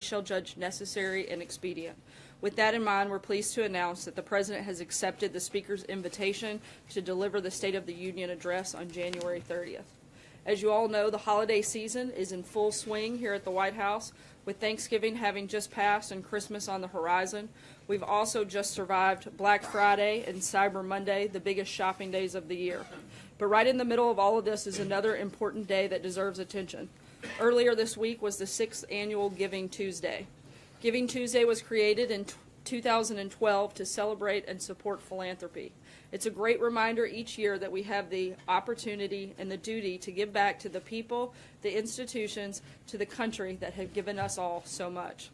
shall judge necessary and expedient. With that in mind, we're pleased to announce that the President has accepted the Speaker's invitation to deliver the State of the Union address on January 30th. As you all know, the holiday season is in full swing here at the White House, with Thanksgiving having just passed and Christmas on the horizon. We've also just survived Black Friday and Cyber Monday, the biggest shopping days of the year. But right in the middle of all of this is another important day that deserves attention. Earlier this week was the 6th annual Giving Tuesday. Giving Tuesday was created in 2012 to celebrate and support philanthropy. It's a great reminder each year that we have the opportunity and the duty to give back to the people, the institutions, to the country that have given us all so much.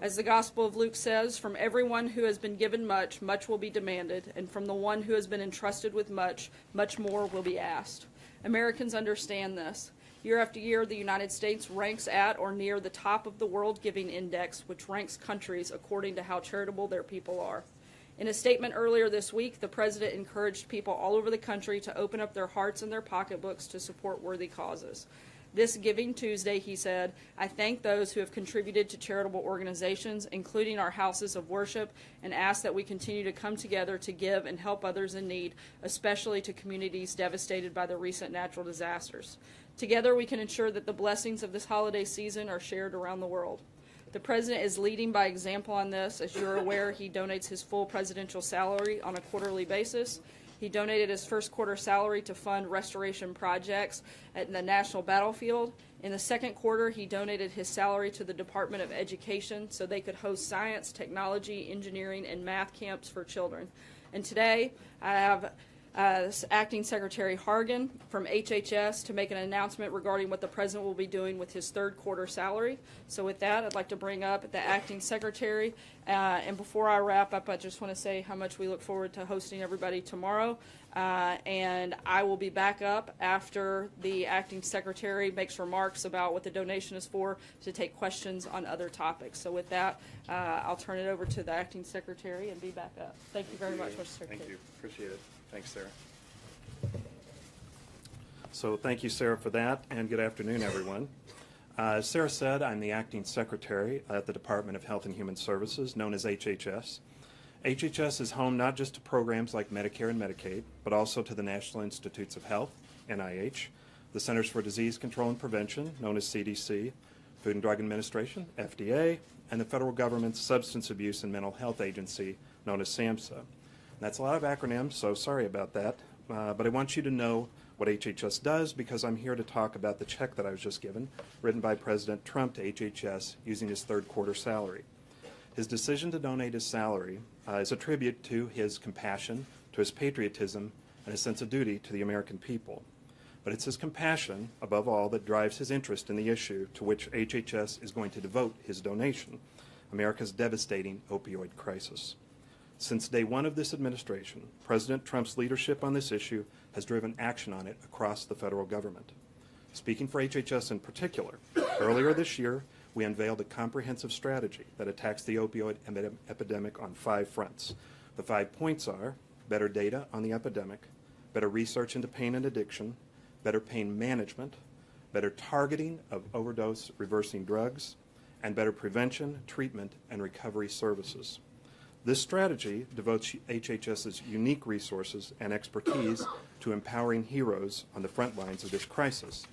As the Gospel of Luke says, from everyone who has been given much, much will be demanded, and from the one who has been entrusted with much, much more will be asked. Americans understand this. Year after year, the United States ranks at or near the top of the World Giving Index, which ranks countries according to how charitable their people are. In a statement earlier this week, the President encouraged people all over the country to open up their hearts and their pocketbooks to support worthy causes. This Giving Tuesday, he said, I thank those who have contributed to charitable organizations, including our houses of worship, and ask that we continue to come together to give and help others in need, especially to communities devastated by the recent natural disasters. Together, we can ensure that the blessings of this holiday season are shared around the world. The President is leading by example on this. As you're aware, he donates his full presidential salary on a quarterly basis. He donated his first quarter salary to fund restoration projects at the National Battlefield. In the second quarter, he donated his salary to the Department of Education so they could host science, technology, engineering, and math camps for children. And today, I have Acting Secretary Hargan from HHS to make an announcement regarding what the President will be doing with his third quarter salary. So with that, I'd like to bring up the Acting Secretary. And before I wrap up, I just want to say how much we look forward to hosting everybody tomorrow. And I will be back up after the Acting Secretary makes remarks about what the donation is for to take questions on other topics. So with that, I'll turn it over to the Acting Secretary and be back up. Thank you very much, Mr. Secretary. Thank you. Appreciate it. Thanks, Sarah. So thank you, Sarah, for that, and good afternoon, everyone. As Sarah said, I'm the Acting Secretary at the Department of Health and Human Services, known as HHS. HHS is home not just to programs like Medicare and Medicaid, but also to the National Institutes of Health, NIH, the Centers for Disease Control and Prevention, known as CDC, Food and Drug Administration, FDA, and the federal government's Substance Abuse and Mental Health Agency, known as SAMHSA. That's a lot of acronyms, so sorry about that. But I want you to know what HHS does because I'm here to talk about the check that I was just given, written by President Trump to HHS using his third quarter salary. His decision to donate his salary is a tribute to his compassion, to his patriotism, and his sense of duty to the American people. But it's his compassion, above all, that drives his interest in the issue to which HHS is going to devote his donation, America's devastating opioid crisis. Since day one of this administration, President Trump's leadership on this issue has driven action on it across the federal government. Speaking for HHS in particular, earlier this year, we unveiled a comprehensive strategy that attacks the opioid epidemic on 5 fronts. The 5 points are better data on the epidemic, better research into pain and addiction, better pain management, better targeting of overdose reversing drugs, and better prevention, treatment, and recovery services. This strategy devotes HHS's unique resources and expertise to empowering heroes on the front lines of this crisis.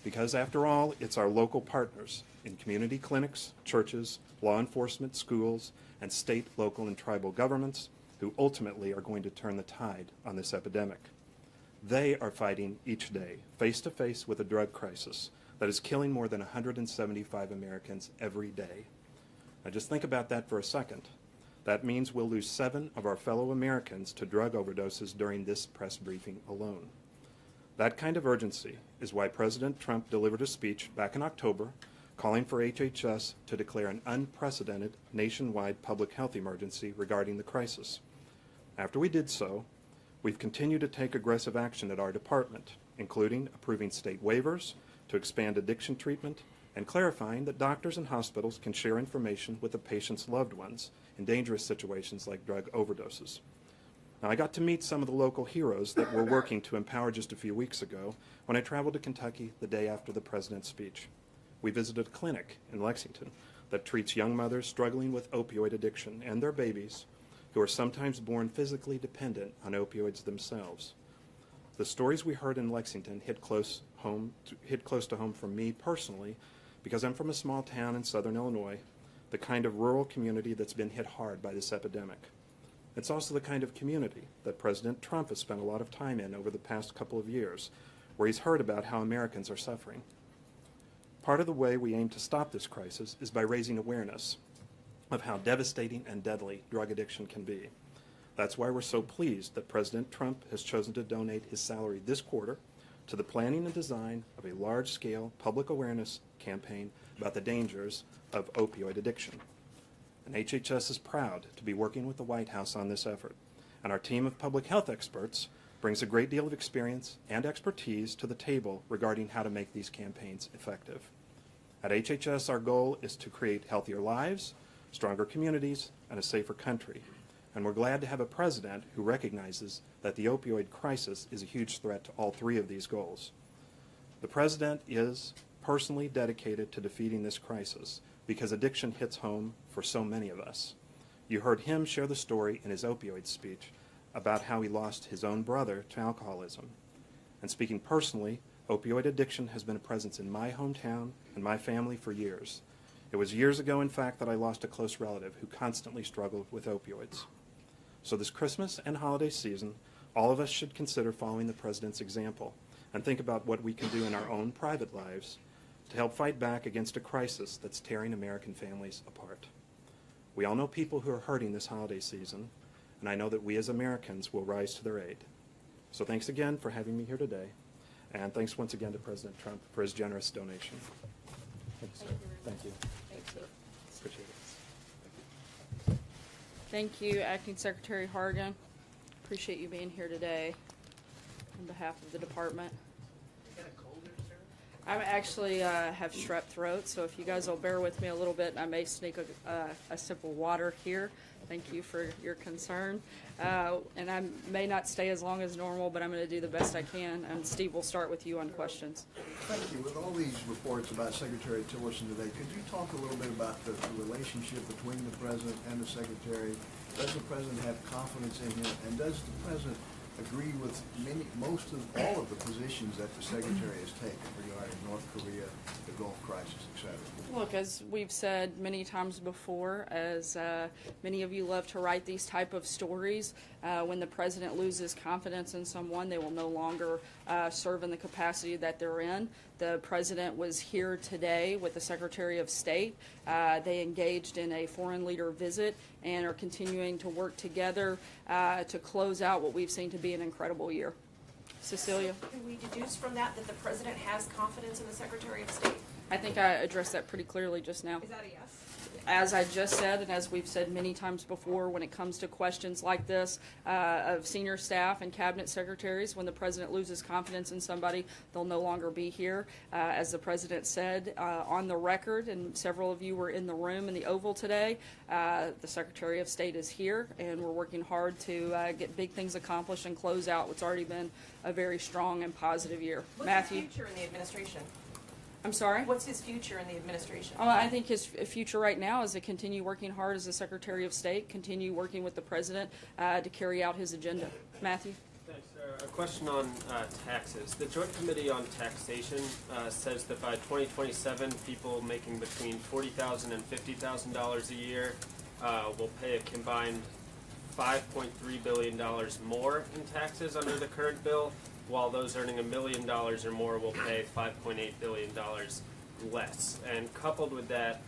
Because after all, it's our local partners in community clinics, churches, law enforcement, schools, and state, local, and tribal governments who ultimately are going to turn the tide on this epidemic. They are fighting each day, face to face with a drug crisis that is killing more than 175 Americans every day. Now just think about that for a second. That means we'll lose 7 of our fellow Americans to drug overdoses during this press briefing alone. That kind of urgency is why President Trump delivered a speech back in October calling for HHS to declare an unprecedented nationwide public health emergency regarding the crisis. After we did so, we've continued to take aggressive action at our department, including approving state waivers to expand addiction treatment and clarifying that doctors and hospitals can share information with the patient's loved ones in dangerous situations like drug overdoses. Now, I got to meet some of the local heroes that we're working to empower just a few weeks ago when I traveled to Kentucky the day after the president's speech. We visited a clinic in Lexington that treats young mothers struggling with opioid addiction and their babies who are sometimes born physically dependent on opioids themselves. The stories we heard in Lexington hit close to home for me personally because I'm from a small town in southern Illinois, the kind of rural community that's been hit hard by this epidemic. It's also the kind of community that President Trump has spent a lot of time in over the past couple of years, where he's heard about how Americans are suffering. Part of the way we aim to stop this crisis is by raising awareness of how devastating and deadly drug addiction can be. That's why we're so pleased that President Trump has chosen to donate his salary this quarter to the planning and design of a large-scale public awareness campaign about the dangers of opioid addiction. And HHS is proud to be working with the White House on this effort. And our team of public health experts brings a great deal of experience and expertise to the table regarding how to make these campaigns effective. At HHS, our goal is to create healthier lives, stronger communities, and a safer country. And we're glad to have a president who recognizes that the opioid crisis is a huge threat to all three of these goals. The president is personally dedicated to defeating this crisis because addiction hits home for so many of us. You heard him share the story in his opioid speech about how he lost his own brother to alcoholism. And speaking personally, opioid addiction has been a presence in my hometown and my family for years. It was years ago, in fact, that I lost a close relative who constantly struggled with opioids. So this Christmas and holiday season, all of us should consider following the president's example and think about what we can do in our own private lives to help fight back against a crisis that's tearing American families apart. We all know people who are hurting this holiday season, and I know that we as Americans will rise to their aid. So thanks again for having me here today, and thanks once again to President Trump for his generous donation. Thanks, sir. Thank you. Thanks, sir. Appreciate it. Thank you, Acting Secretary Hargan. Appreciate you being here today on behalf of the department. You got a cold there, sir? I actually have strep throat, so if you guys will bear with me a little bit, I may sneak a sip of water here. Thank you for your concern. And I may not stay as long as normal, but I'm going to do the best I can. And Steve, we'll start with you on questions. Thank you. With all these reports about Secretary Tillerson today, could you talk a little bit about the relationship between the President and the Secretary? Does the President have confidence in him? And does the President agree with all of the positions that the Secretary has taken regarding North Korea, the Gulf crisis, etc.? Look, as we've said many times before, as many of you love to write these type of stories, when the president loses confidence in someone, they will no longer serve in the capacity that they're in. The president was here today with the Secretary of State. They engaged in a foreign leader visit and are continuing to work together to close out what we've seen to be an incredible year. Cecilia? Can we deduce from that that the president has confidence in the Secretary of State? I think I addressed that pretty clearly just now. Is that a yes? As I just said, and as we've said many times before, when it comes to questions like this of senior staff and cabinet secretaries, when the president loses confidence in somebody, they'll no longer be here. As the president said on the record, and several of you were in the room in the Oval today, the Secretary of State is here, and we're working hard to get big things accomplished and close out what's already been a very strong and positive year. What's Matthew? his future in the administration? I'm sorry? What's his future in the administration? I think his future right now is to continue working hard as the Secretary of State, continue working with the President to carry out his agenda. Matthew? Thanks. A question on taxes. The Joint Committee on Taxation says that by 2027, people making between $40,000 and $50,000 a year will pay a combined $5.3 billion more in taxes under the current bill, while those earning $1 million or more will pay $5.8 billion less. And coupled with that,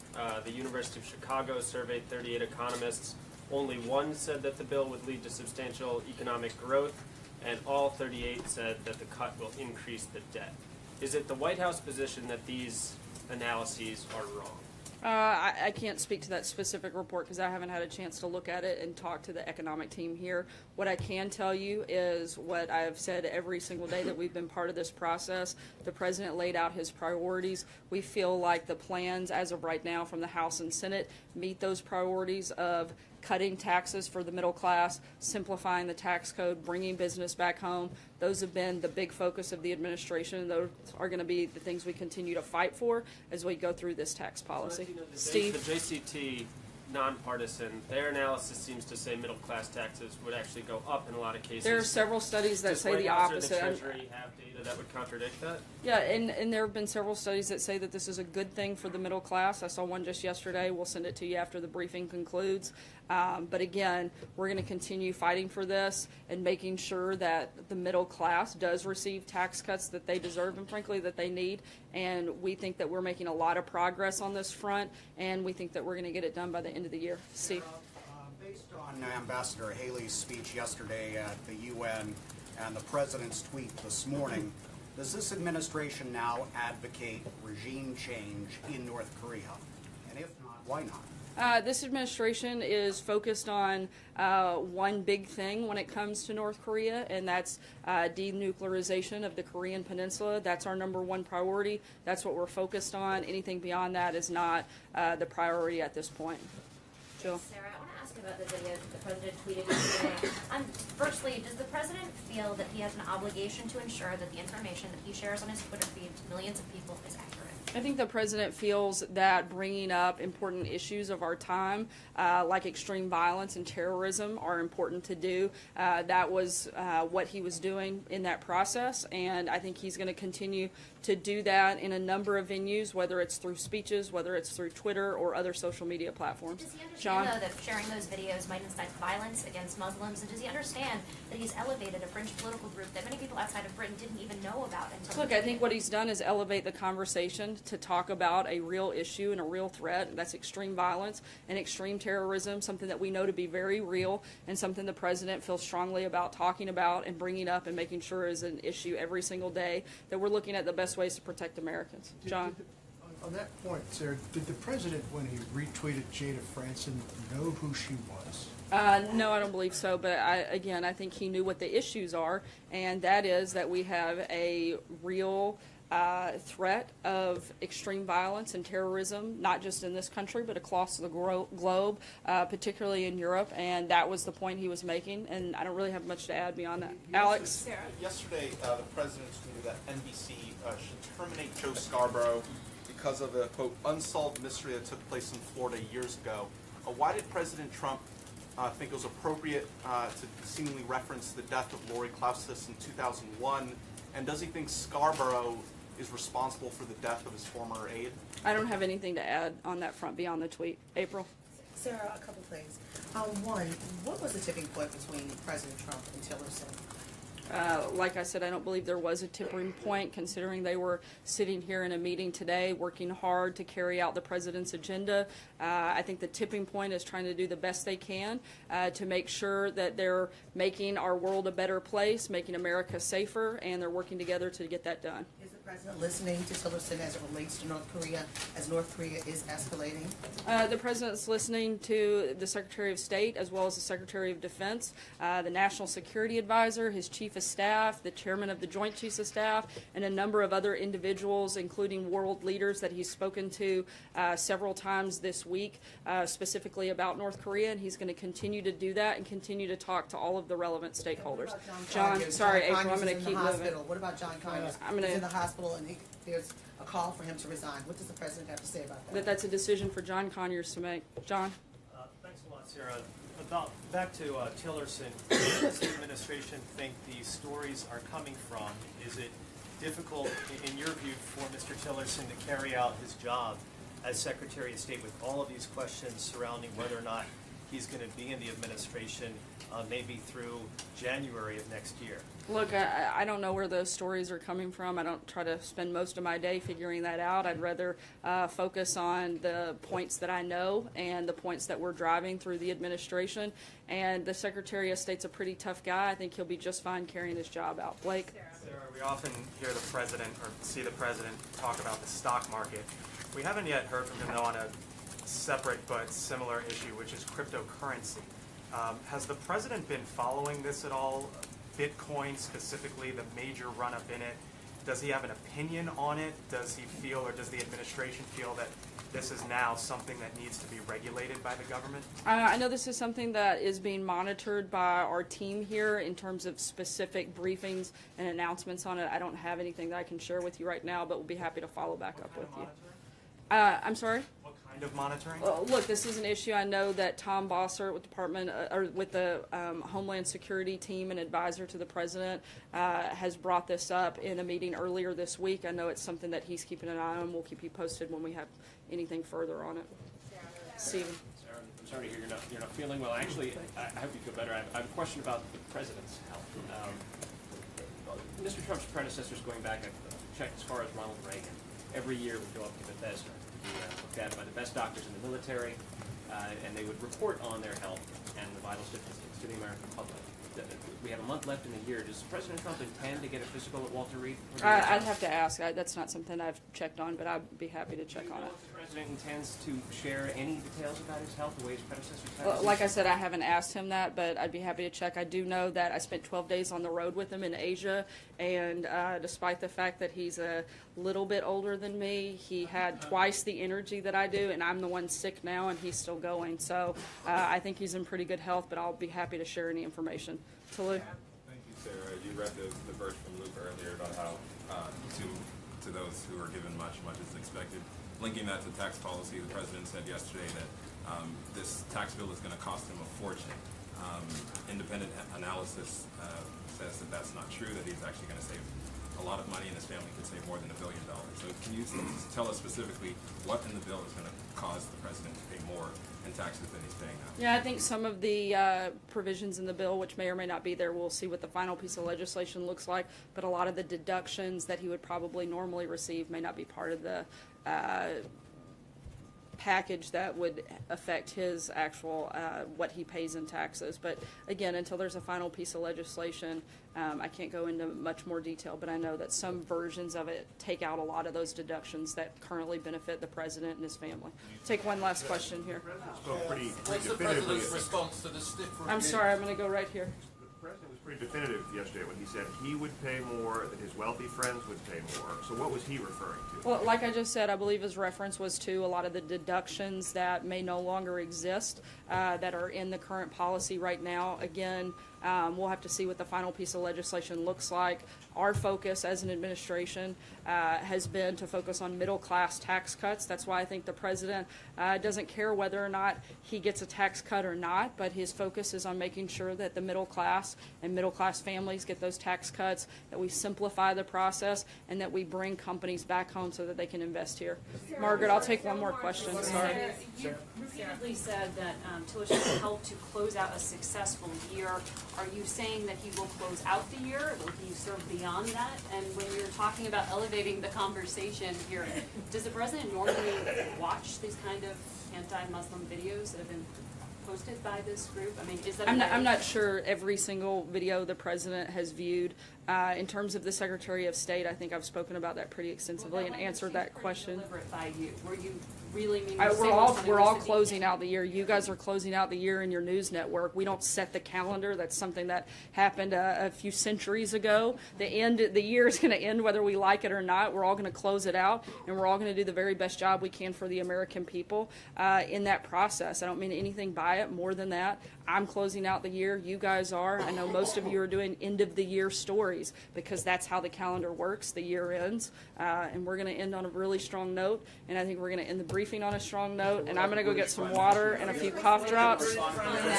the University of Chicago surveyed 38 economists. Only one said that the bill would lead to substantial economic growth, and all 38 said that the cut will increase the debt. Is it the White House position that these analyses are wrong? I can't speak to that specific report because I haven't had a chance to look at it and talk to the economic team here. What I can tell you is what I've said every single day that we've been part of this process. The president laid out his priorities. We feel like the plans as of right now from the House and Senate meet those priorities of cutting taxes for the middle class, simplifying the tax code, bringing business back home. Those have been the big focus of the administration, and those are going to be the things we continue to fight for as we go through this tax policy. Steve? The JCT, nonpartisan, their analysis seems to say middle-class taxes would actually go up in a lot of cases. There are several studies that Does say White the House or opposite. the Treasury have data that would contradict that? Yeah, and there have been several studies that say that this is a good thing for the middle class. I saw one just yesterday. We'll send it to you after the briefing concludes. But again, we're going to continue fighting for this and making sure that the middle class does receive tax cuts that they deserve and frankly that they need. And we think that we're making a lot of progress on this front, and we think that we're going to get it done by the end of the year. Steve? Based on Ambassador Haley's speech yesterday at the UN and the President's tweet this morning, does this administration now advocate regime change in North Korea? And if not, why not? This administration is focused on one big thing when it comes to North Korea, and that's denuclearization of the Korean Peninsula. That's our #1 priority. That's what we're focused on. Anything beyond that is not the priority at this point. Jill? Sarah, I want to ask about the video that the president tweeted yesterday. Firstly, does the president feel that he has an obligation to ensure that the information that he shares on his Twitter feed to millions of people is accurate? I think the president feels that bringing up important issues of our time, like extreme violence and terrorism, are important to do. That was what he was doing in that process, and I think he's going to continue to do that in a number of venues, whether it's through speeches, whether it's through Twitter or other social media platforms. Does he understand, John? though, that sharing those videos might incite violence against Muslims? And does he understand that he's elevated a fringe political group that many people outside of Britain didn't even know about until Look, I think what he's done is elevate the conversation to talk about a real issue and a real threat. That's extreme violence and extreme terrorism, something that we know to be very real and something the president feels strongly about talking about and bringing up and making sure is an issue every single day, that we're looking at the best ways to protect Americans. John? On that point, Sarah, did the president, when he retweeted Jada Franson, know who she was? No, I don't believe so. But I think he knew what the issues are, and that is that we have a real threat of extreme violence and terrorism, not just in this country, but across the globe, particularly in Europe. And that was the point he was making. And I don't really have much to add beyond that. Alex? Sarah? Yesterday, the president tweeted that NBC should terminate Joe Scarborough because of a, quote, unsolved mystery that took place in Florida years ago. Why did President Trump think it was appropriate to seemingly reference the death of Lori Klausas in 2001? And does he think Scarborough is responsible for the death of his former aide? I don't have anything to add on that front beyond the tweet. April? Sarah, a couple things. One, what was the tipping point between President Trump and Tillerson? Like I said, I don't believe there was a tipping point, considering they were sitting here in a meeting today working hard to carry out the president's agenda. I think the tipping point is trying to do the best they can to make sure that they're making our world a better place, making America safer, and they're working together to get that done. Is the president listening to Tillerson as it relates to North Korea, as North Korea is escalating? The president's listening to the Secretary of State as well as the Secretary of Defense, the National Security Advisor, his Chief of Staff, the Chairman of the Joint Chiefs of Staff, and a number of other individuals, including world leaders that he's spoken to several times this week, specifically about North Korea, and he's going to continue to do that and continue to talk to all of the relevant stakeholders. John, sorry, April, I'm going to keep moving. What about John Conyers? I'm gonna- He's in the hospital and there's a call for him to resign. What does the president have to say about that? That's a decision for John Conyers to make. John? Thanks a lot, Sarah. Back to Tillerson, where does the administration think these stories are coming from? Is it difficult, in your view, for Mr. Tillerson to carry out his job as Secretary of State with all of these questions surrounding whether or not he's going to be in the administration maybe through January of next year? Look, I don't know where those stories are coming from. I don't try to spend most of my day figuring that out. I'd rather focus on the points that I know and the points that we're driving through the administration. And the Secretary of State's a pretty tough guy. I think he'll be just fine carrying his job out. Blake? Sarah, we often hear the president or see the president talk about the stock market. We haven't yet heard from him, though, on a separate but similar issue, which is cryptocurrency. Has the president been following this at all? Bitcoin specifically, the major run-up in it, does he have an opinion on it? Does he feel, or does the administration feel that this is now something that needs to be regulated by the government? I know this is something that is being monitored by our team here in terms of specific briefings and announcements on it. I don't have anything that I can share with you right now, but we'll be happy to follow back up with you. I'm sorry? What kind of monitoring? Look, this is an issue. I know that Tom Bossert with the Homeland Security team and advisor to the president has brought this up in a meeting earlier this week. I know it's something that he's keeping an eye on. We'll keep you posted when we have anything further on it. Steven. Sarah, I'm sorry to hear you're not feeling well. Actually, I hope you feel better. I have a question about the president's health. Mr. Trump's predecessors, going back, I've checked as far as Ronald Reagan, every year would go up to Bethesda to be looked at by the best doctors in the military, and they would report on their health and the vital statistics to the American public. We have a month left in the year. Does President Trump intend to get a physical at Walter Reed? I'd have to ask. That's not something I've checked on, but I'd be happy to check on it. If the president intends to share any details about his health, the way his predecessors have? Well, like I said, I haven't asked him that, but I'd be happy to check. I do know that I spent 12 days on the road with him in Asia, and despite the fact that he's a little bit older than me, he had twice the energy that I do, and I'm the one sick now, and he's still going. So I think he's in pretty good health, but I'll be happy to share any information. Tolu? Thank you, Sarah. You read the verse from Luke earlier about how to those who are given much, much is expected. Linking that to tax policy, the president said yesterday that this tax bill is going to cost him a fortune. Independent analysis says that that's not true, that he's actually going to save a lot of money and his family could save more than $1 billion. So can you tell us specifically what in the bill is going to cause the president to pay more in taxes than he's paying now? Yeah, I think some of the provisions in the bill, which may or may not be there, we'll see what the final piece of legislation looks like, but a lot of the deductions that he would probably normally receive may not be part of the package that would affect his actual what he pays in taxes. But again, until there's a final piece of legislation, I can't go into much more detail, but I know that some versions of it take out a lot of those deductions that currently benefit the president and his family. Take one last question here. What's the president's response to the stiff review? I'm sorry, I'm going to go right here. The president was pretty definitive yesterday when he said he would pay more, that his wealthy friends would pay more. So what was he referring to? Well, like I just said, I believe his reference was to a lot of the deductions that may no longer exist that are in the current policy right now. Again, we'll have to see what the final piece of legislation looks like. Our focus as an administration has been to focus on middle-class tax cuts. That's why I think the president doesn't care whether or not he gets a tax cut or not, but his focus is on making sure that the middle class and middle-class families get those tax cuts, that we simplify the process, and that we bring companies back home so that they can invest here. Margaret, I'll take one more question. Sorry. You repeatedly said that Tillerson will help to close out a successful year. Are you saying that he will close out the year? Will he serve beyond that? And when you're talking about elevating the conversation here, does the president normally watch these kind of anti-Muslim videos that have been posted by this group? I mean, is that? I'm not sure every single video the president has viewed. In terms of the Secretary of State, I think I've spoken about that pretty extensively and answered that question. Deliberate by you. Were you really meaning? We're all closing out the year. You guys are closing out the year in your news network. We don't set the calendar. That's something that happened a few centuries ago. The year is going to end whether we like it or not. We're all going to close it out, and we're all going to do the very best job we can for the American people in that process. I don't mean anything by it more than that. I'm closing out the year. You guys are. I know most of you are doing end of the year stories because that's how the calendar works. The year ends, and we're going to end on a really strong note. And I think we're going to end the briefing on a strong note. And I'm going to go get some water and a few cough drops.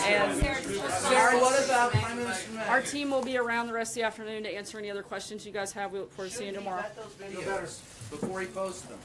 And Sarah, what about Prime Minister May? our team will be around the rest of the afternoon to answer any other questions you guys have. We look forward to seeing you tomorrow. Before he posts them.